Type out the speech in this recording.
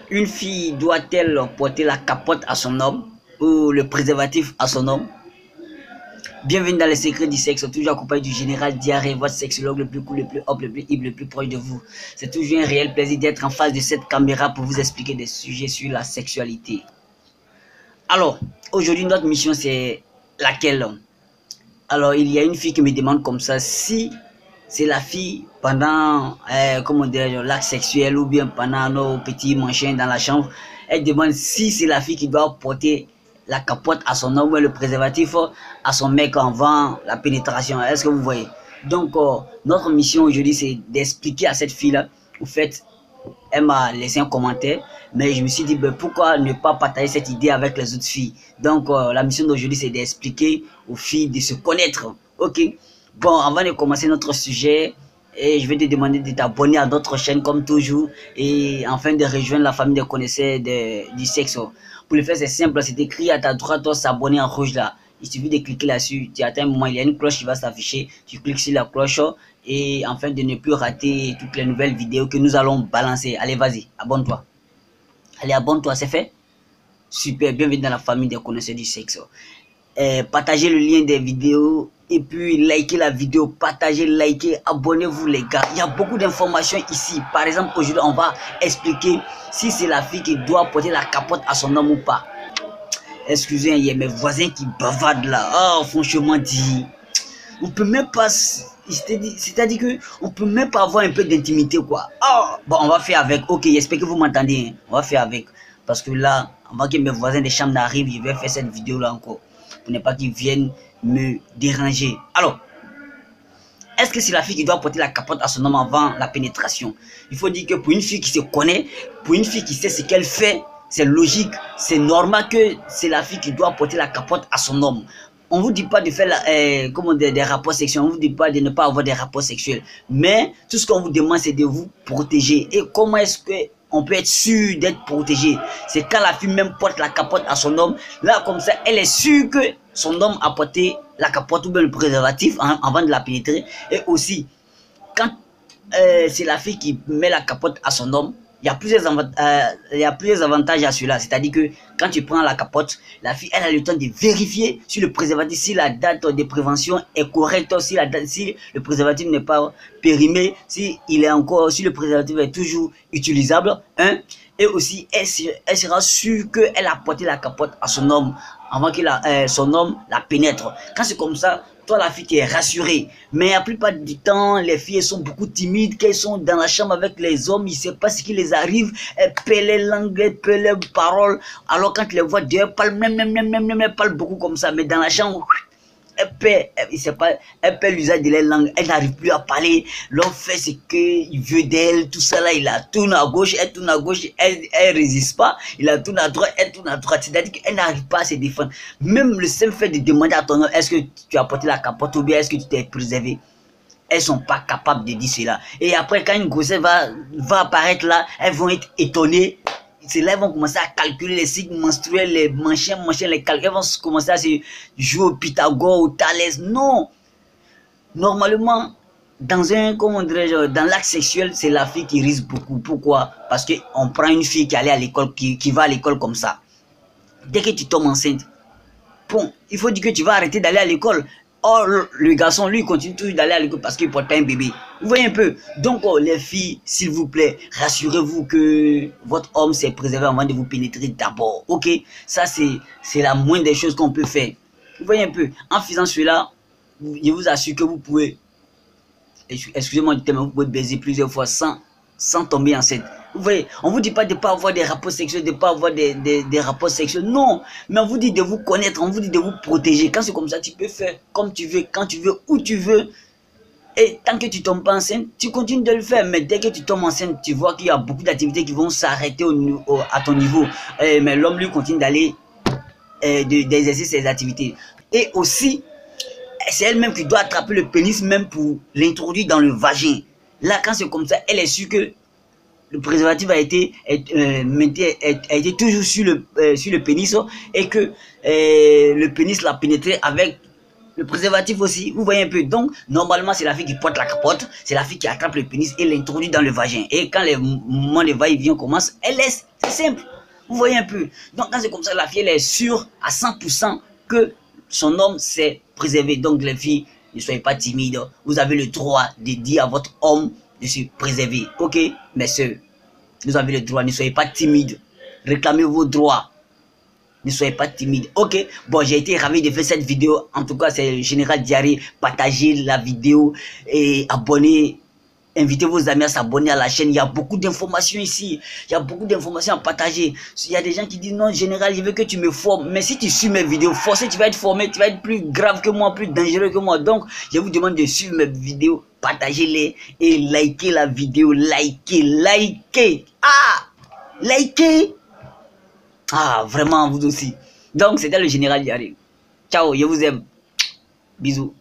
Une fille doit-elle porter la capote à son homme ou le préservatif à son homme? Bienvenue dans les secrets du sexe, toujours accompagné du général Diarrhée, votre sexologue le plus cool, le plus hop, le plus hip, le plus proche de vous. C'est toujours un réel plaisir d'être en face de cette caméra pour vous expliquer des sujets sur la sexualité. Alors, aujourd'hui, notre mission, c'est laquelle? Alors, il y a une fille qui me demande comme ça, si c'est la fille pendant, comment dire, l'acte sexuel ou bien pendant nos petits machins dans la chambre, elle demande si c'est la fille qui doit porter la capote à son homme ou le préservatif à son mec avant la pénétration. Est-ce que vous voyez? Donc, notre mission aujourd'hui, c'est d'expliquer à cette fille-là, au fait, elle m'a laissé un commentaire, mais je me suis dit, ben, pourquoi ne pas partager cette idée avec les autres filles? Donc, la mission d'aujourd'hui, c'est d'expliquer aux filles de se connaître. Ok? Bon, avant de commencer notre sujet, et je vais te demander de t'abonner à notre chaîne comme toujours et enfin de rejoindre la famille des connaisseurs du sexe. Pour le faire, c'est simple, c'est écrit à ta droite, s'abonner en rouge là. Il suffit de cliquer là-dessus. Tu atteins un moment, il y a une cloche qui va s'afficher. Tu cliques sur la cloche et enfin de ne plus rater toutes les nouvelles vidéos que nous allons balancer. Allez, vas-y, abonne-toi. Allez, abonne-toi, c'est fait? Super, bienvenue dans la famille des connaisseurs du sexe. Partagez le lien des vidéos et puis likez la vidéo, partagez, likez, abonnez-vous les gars. Il y a beaucoup d'informations ici. Par exemple, aujourd'hui, on va expliquer si c'est la fille qui doit porter la capote à son homme ou pas. Excusez, il y a mes voisins qui bavardent là. Oh, franchement dit, on peut même pas, c'est-à-dire que on peut même pas avoir un peu d'intimité quoi. Oh, bon, on va faire avec. Ok, j'espère que vous m'entendez. Hein. On va faire avec. Parce que là, avant que mes voisins des chambres n'arrivent, je vais faire cette vidéo là encore. Pour ne pas qu'ils viennent me déranger. Alors, est-ce que c'est la fille qui doit porter la capote à son homme avant la pénétration? Il faut dire que pour une fille qui se connaît, pour une fille qui sait ce qu'elle fait, c'est logique, c'est normal que c'est la fille qui doit porter la capote à son homme. On ne vous dit pas de faire des rapports sexuels, on ne vous dit pas de ne pas avoir des rapports sexuels. Mais tout ce qu'on vous demande, c'est de vous protéger. Et comment est-ce qu'on peut être sûr d'être protégé? C'est quand la fille même porte la capote à son homme. Là, comme ça, elle est sûre que son homme a porté la capote ou bien le préservatif avant de la pénétrer. Et aussi, quand c'est la fille qui met la capote à son homme, il y a plusieurs avantages à cela. C'est-à-dire que quand tu prends la capote, la fille, elle a le temps de vérifier si le préservatif, si la date de prévention est correcte, si le préservatif n'est pas périmé, si le préservatif est toujours utilisable. Hein? Et aussi, elle sera sûre qu'elle a porté la capote à son homme avant que son homme la pénètre. Quand c'est comme ça, toi la fille, tu es rassurée. Mais la plupart du temps, les filles sont beaucoup timides, qu'elles sont dans la chambre avec les hommes, ils ne savent pas ce qui les arrive, elles pèlent les langues, elles pèlent les paroles. Alors quand tu les vois, elles parlent elles parlent beaucoup comme ça, mais dans la chambre, elle perd l'usage de la langue, elle n'arrive plus à parler. L'homme fait ce qu'il veut d'elle, tout ça là, il la tourne à gauche, elle tourne à gauche, elle résiste pas, il la tourne à droite, elle tourne à droite. C'est-à-dire qu'elle n'arrive pas à se défendre. Même le seul fait de demander à ton homme, est-ce que tu as porté la capote ou bien est-ce que tu t'es préservé? Elles sont pas capables de dire cela. Et après, quand une grossesse va apparaître là, elles vont être étonnées. C'est là qu'ils vont commencer à calculer les cycles menstruels, les machins, les calculs. Elles vont commencer à se jouer au Pythagore, au Thalès. Non! Normalement, dans l'acte sexuel, c'est la fille qui risque beaucoup. Pourquoi? Parce qu'on prend une fille qui allait à l'école, qui va à l'école comme ça. Dès que tu tombes enceinte, bon, il faut dire que tu vas arrêter d'aller à l'école. Or, le garçon, lui, continue toujours d'aller à l'école parce qu'il porte un bébé. Vous voyez un peu? Donc, les filles, s'il vous plaît, rassurez-vous que votre homme s'est préservé avant de vous pénétrer d'abord. Ok? Ça, c'est la moindre des choses qu'on peut faire. Vous voyez un peu? En faisant cela, je vous assure que vous pouvez, excusez-moi du terme, vous pouvez baiser plusieurs fois sans tomber enceinte. Vous voyez, on ne vous dit pas de ne pas avoir des rapports sexuels, de ne pas avoir des rapports sexuels. Non, mais on vous dit de vous connaître, on vous dit de vous protéger. Quand c'est comme ça, tu peux faire comme tu veux, quand tu veux, où tu veux. Et tant que tu ne tombes pas enceinte, tu continues de le faire. Mais dès que tu tombes enceinte, tu vois qu'il y a beaucoup d'activités qui vont s'arrêter à ton niveau. Mais l'homme, lui, continue d'aller, d'exercer ses activités. Et aussi, c'est elle-même qui doit attraper le pénis même pour l'introduire dans le vagin. Là, quand c'est comme ça, elle est sûre que le préservatif a été toujours sur le pénis et que le pénis l'a pénétré avec le préservatif aussi. Vous voyez un peu. Donc, normalement, c'est la fille qui porte la capote, c'est la fille qui attrape le pénis et l'introduit dans le vagin. Et quand les moments de va-et-vient commencent, elle laisse C'est simple. Vous voyez un peu. Donc, quand c'est comme ça, la fille, elle est sûre à 100% que son homme s'est préservé. Donc, les filles, ne soyez pas timides. Vous avez le droit de dire à votre homme de se préserver. Ok, messieurs, vous avez le droit. Ne soyez pas timides. Réclamez vos droits. Ne soyez pas timide. Ok, bon, j'ai été ravi de faire cette vidéo. En tout cas, c'est le Général Diarry. Partagez la vidéo et abonnez. Invitez vos amis à s'abonner à la chaîne. Il y a beaucoup d'informations ici. Il y a beaucoup d'informations à partager. Il y a des gens qui disent non, Général, je veux que tu me formes. Mais si tu suis mes vidéos, forcément, tu vas être formé. Tu vas être plus grave que moi, plus dangereux que moi. Donc, je vous demande de suivre mes vidéos. Partagez-les et likez la vidéo. Likez. Ah, likez. Ah, vraiment, vous aussi. Donc, c'était le Général Diarry. Ciao, je vous aime. Bisous.